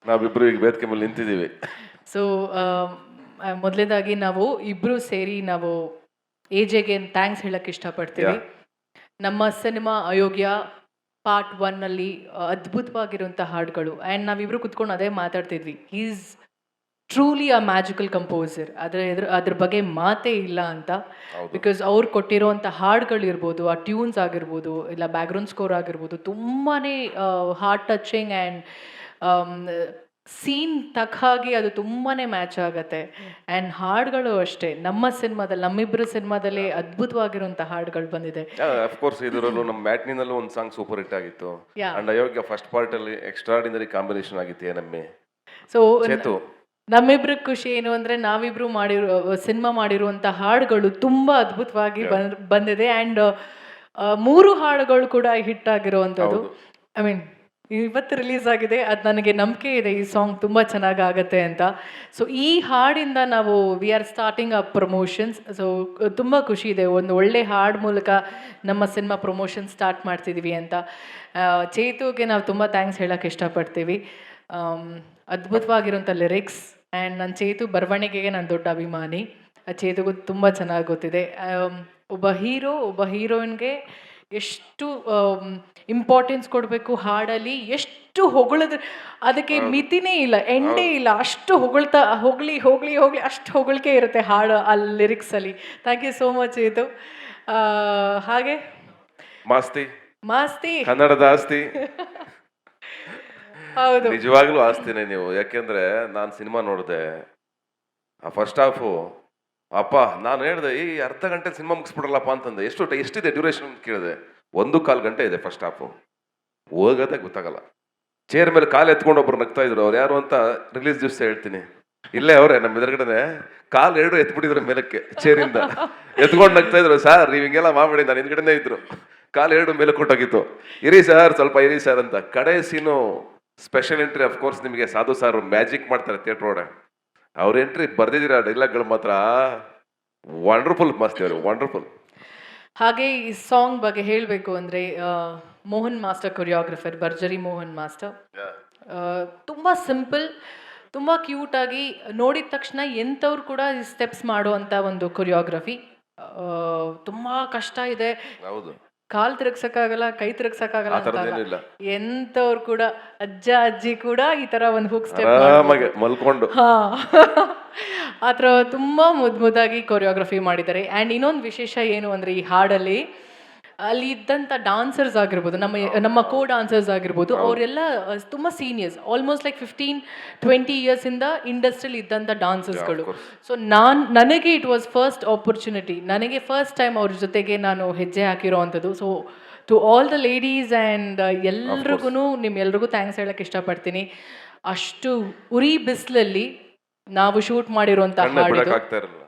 ನಾವಿಬ್ರು ಈಗ ವೇದಿಕೆ ಮೇಲೆ ನಿಂತಿದ್ದೀವಿ. ಸೊ ಮೊದಲನೇದಾಗಿ ನಾವು ಇಬ್ರು ಸೇರಿ ನಾವು ಎಜೆಗೆ ಥ್ಯಾಂಕ್ಸ್ ಹೇಳಕ್ಕೆ ಇಷ್ಟಪಡ್ತೀವಿ. ನಮ್ಮ ಸಿನಿಮಾ ಅಯೋಗ್ಯ ಪಾರ್ಟ್ 1 ಅಲ್ಲಿ ಅದ್ಭುತವಾಗಿರುವಂಥ ಹಾಡುಗಳು ಆ್ಯಂಡ್ ನಾವಿಬ್ರು ಕುತ್ಕೊಂಡು ಅದೇ ಮಾತಾಡ್ತಿದ್ವಿ. Is truly a magical composer. ಅದ್ರ ಬಗ್ಗೆ ಮಾತೇ ಇಲ್ಲ ಅಂತ. ಬಿಕಾಸ್ ಅವ್ರು ಕೊಟ್ಟಿರೋವಂಥ ಹಾಡುಗಳಿರ್ಬೋದು, ಆ ಟ್ಯೂನ್ಸ್ ಆಗಿರ್ಬೋದು, ಇಲ್ಲ ಬ್ಯಾಕ್ಗ್ರೌಂಡ್ ಸ್ಕೋರ್ ಆಗಿರ್ಬೋದು, ತುಂಬಾ ಹಾರ್ಟ್ ಟಚಿಂಗ್ ಆ್ಯಂಡ್ ಸೀನ್ ತಕ್ಕ ಹಾಗೆ ಅದು ತುಂಬಾ ಮ್ಯಾಚ್ ಆಗುತ್ತೆ. ಆ್ಯಂಡ್ ಹಾಡುಗಳು ಅಷ್ಟೇ, ನಮ್ಮಿಬ್ಬರ ಸಿನಿಮಾದಲ್ಲಿ ಅದ್ಭುತವಾಗಿರುವಂಥ ಹಾಡುಗಳು ಬಂದಿದೆ. ಅಫ್ಕೋರ್ಸ್ ಇದರಲ್ಲೂ ನಮ್ಮ ಮ್ಯಾಟ್ನಿನಲ್ಲೂ ಒಂದು ಸಾಂಗ್ ಸೂಪರ್ ಹಿಟ್ ಆಗಿತ್ತು. Yeah. And Ayogya first part ಅಲ್ಲಿ ಎಕ್ಸ್ಟ್ರಾರ್ಡಿನರಿ ಕಾಂಬಿನೇಷನ್ ಆಗಿತ್ತು ಏನಮ್ಮೆ. ಸೊ ಚೇತು ನಮ್ಮಿಬ್ರ ಖುಷಿ ಏನು ಅಂದರೆ ನಾವಿಬ್ರು ಸಿನಿಮಾ ಮಾಡಿರುವಂಥ ಹಾಡುಗಳು ತುಂಬ ಅದ್ಭುತವಾಗಿ ಬಂದಿದೆ. ಆ್ಯಂಡ್ 3 ಹಾಡುಗಳು ಕೂಡ ಹಿಟ್ ಆಗಿರುವಂಥದ್ದು. ಐ ಮೀನ್ ಇವತ್ತು ರಿಲೀಸ್ ಆಗಿದೆ. ಅದು ನನಗೆ ನಂಬಿಕೆ ಇದೆ ಈ ಸಾಂಗ್ ತುಂಬ ಚೆನ್ನಾಗಾಗತ್ತೆ ಅಂತ. ಸೊ ಈ ಹಾಡಿಂದ ನಾವು we are starting a promotions. So ತುಂಬ ಖುಷಿ ಇದೆ, ಒಂದು ಒಳ್ಳೆ ಹಾಡು ಮೂಲಕ ನಮ್ಮ ಸಿನಿಮಾ ಪ್ರಮೋಷನ್ ಸ್ಟಾರ್ಟ್ ಮಾಡ್ತಿದ್ದೀವಿ ಅಂತ. ಚೇತುಗೆ ನಾವು ತುಂಬ ಥ್ಯಾಂಕ್ಸ್ ಹೇಳೋಕ್ಕೆ ಇಷ್ಟಪಡ್ತೀವಿ. ಅದ್ಭುತವಾಗಿರೋಂಥ ಲಿರಿಕ್ಸ್ ಆ್ಯಂಡ್ ನನ್ನ ಚೇತು ಬರವಣಿಗೆಗೆ ನಾನು ದೊಡ್ಡ ಅಭಿಮಾನಿ. ಚೇತುಗೂ ತುಂಬ ಚೆನ್ನಾಗಿ ಗೊತ್ತಿದೆ. ಒಬ್ಬ ಹೀರೋಯಿನ್ಗೆ ಎಷ್ಟು ಇಂಪಾರ್ಟೆನ್ಸ್ ಕೊಡಬೇಕು ಹಾಡಲ್ಲಿ, ಎಷ್ಟು ಹೊಗಳಿದ್ರೆ ಅದಕ್ಕೆ ಮಿತಿನೇ ಇಲ್ಲ, ಎಂಡೇ ಇಲ್ಲ. ಅಷ್ಟು ಹೋಗಲಿ ಅಷ್ಟು ಹೊಗಳಿಕೆ ಇರುತ್ತೆ ಹಾಡು ಆ ಲಿರಿಕ್ಸಲ್ಲಿ. Thank you so much Chethu. ಹಾಗೆ ಮಾಸ್ತಿ ಕನ್ನಡದ ಆಸ್ತಿ. ಹೌದು, ನಿಜವಾಗ್ಲೂ ಆಸ್ತಿನೇ ನೀವು. ಯಾಕೆಂದ್ರೆ ನಾನು ಸಿನಿಮಾ ನೋಡಿದೆ, ಆ ಫಸ್ಟ್ ಹಾಫು ಅಪ್ಪ ನಾನು ಹೇಳಿದೆ ಈ ಅರ್ಧ ಗಂಟೆ ಸಿನಿಮಾ ಮುಗಿಸ್ಬಿಡ್ರಲ್ಲಪ್ಪ ಅಂತಂದೆ. ಎಷ್ಟಿದೆ ಡ್ಯೂರೇಷನ್ ಅಂತ ಕೇಳಿದೆ. 1.25 ಗಂಟೆ ಇದೆ ಫಸ್ಟ್ ಹಾಫು. ಹೋಗೋದೇ ಗೊತ್ತಾಗಲ್ಲ. ಚೇರ್ ಮೇಲೆ ಕಾಲು ಎತ್ಕೊಂಡು ಒಬ್ರು ನಗ್ತಾ ಇದ್ರು. ಅವ್ರು ಯಾರು ಅಂತ ರಿಲೀಸ್ ದಿವಸ ಹೇಳ್ತೀನಿ. ಇಲ್ಲೇ ಅವರೇ ನಮ್ಮ ಎದುರುಗಡೆ ಕಾಲು 2 ಎತ್ಬಿಟ್ಟಿದ್ರು ಮೇಲಕ್ಕೆ, ಚೇರಿಂದ ಎತ್ಕೊಂಡು ನಗ್ತಾ ಇದ್ರು. ಸರ್ ನೀವು ಹಿಂಗೆಲ್ಲ ಮಾಡ್ಬೇಡಿ, ನಾನು ಹಿಂದ್ಗಡೆನೇ ಇದ್ರು. ಕಾಲು 2 ಮೇಲೆ ಕೊಟ್ಟೋಗಿತ್ತು. ಇರಿ ಸರ್ ಸ್ವಲ್ಪ ಇರಿ ಸರ್ ಅಂತ. ಕಡೆ ಸೀನು ಸ್ಪೆಷಲ್ ಎಂಟ್ರಿ. ಅಫ್ಕೋರ್ಸ್ ನಿಮಗೆ ಸಾಧು ಸಾರು ಮ್ಯಾಜಿಕ್ ಮಾಡ್ತಾರೆ ಥಿಯೇಟ್ರ್ ಒಳಗೆ. ಅವ್ರ ಎಂಟ್ರಿ ಬರ್ದಿದ್ದೀರಾ ಡೈಲಾಗ್ಗಳು ಮಾತ್ರ ವಂಡರ್ಫುಲ್. ಮಸ್ತ್ ಅವರು ವಂಡರ್ಫುಲ್. ಹಾಗೆ ಈ ಸಾಂಗ್ ಬಗ್ಗೆ ಹೇಳಬೇಕು ಅಂದರೆ ಮೋಹನ್ ಮಾಸ್ಟರ್ ಕೊರಿಯೋಗ್ರಫರ್, ಭರ್ಜರಿ ಮೋಹನ್ ಮಾಸ್ಟರ್. ತುಂಬ ಸಿಂಪಲ್, ತುಂಬ ಕ್ಯೂಟಾಗಿ, ನೋಡಿದ ತಕ್ಷಣ ಎಂಥವ್ರು ಕೂಡ ಈ ಸ್ಟೆಪ್ಸ್ ಮಾಡುವಂಥ ಒಂದು ಕೊರಿಯೋಗ್ರಫಿ. ತುಂಬ ಕಷ್ಟ ಇದೆ. ಹೌದು, ಕಾಲು ತಿರುಗ್ಸಕ್ಕಾಗಲ್ಲ, ಕೈ ತಿರುಗ್ಸಕ್ಕಾಗಲ್ಲ ಅಂತ ಎಂಥವ್ರು ಕೂಡ, ಅಜ್ಜಿ ಕೂಡ ಈ ಥರ ಒಂದು ಹುಕ್ ಸ್ಟೆಪ್ ಮಲ್ಕೊಂಡು ಆ ಥರ ತುಂಬ ಮುದ್ದಾಗಿ ಕೊರಿಯೋಗ್ರಫಿ ಮಾಡಿದ್ದಾರೆ. ಆ್ಯಂಡ್ ಇನ್ನೊಂದು ವಿಶೇಷ ಏನು ಅಂದರೆ ಈ ಹಾಡಲ್ಲಿ ಅಲ್ಲಿ ಇದ್ದಂಥ ಡಾನ್ಸರ್ಸ್ ಆಗಿರ್ಬೋದು, ನಮ್ಮ ಕೋ ಡಾನ್ಸರ್ಸ್ ಆಗಿರ್ಬೋದು, ಅವರೆಲ್ಲ ತುಂಬ ಸೀನಿಯರ್ಸ್, ಆಲ್ಮೋಸ್ಟ್ ಲೈಕ್ 15-20 ಇಯರ್ಸಿಂದ ಇಂಡಸ್ಟ್ರಿಯಲ್ಲಿ ಇದ್ದಂಥ ಡಾನ್ಸರ್ಸ್ಗಳು. ಸೊ ನನಗೆ ಇಟ್ ವಾಸ್ ಫಸ್ಟ್ ಆಪರ್ಚುನಿಟಿ, ನನಗೆ ಫಸ್ಟ್ ಟೈಮ್ ಅವ್ರ ಜೊತೆಗೆ ನಾನು ಹೆಜ್ಜೆ ಹಾಕಿರೋ ಅಂಥದ್ದು. So to all the ladies and ನಿಮ್ಮೆಲ್ರಿಗೂ ಥ್ಯಾಂಕ್ಸ್ ಹೇಳೋಕ್ಕೆ ಇಷ್ಟಪಡ್ತೀನಿ. ಅಷ್ಟು ಉರಿ ಬಿಸಿಲಲ್ಲಿ ನಾವು ಶೂಟ್ ಮಾಡಿರುವಂಥ ಹಾಡು.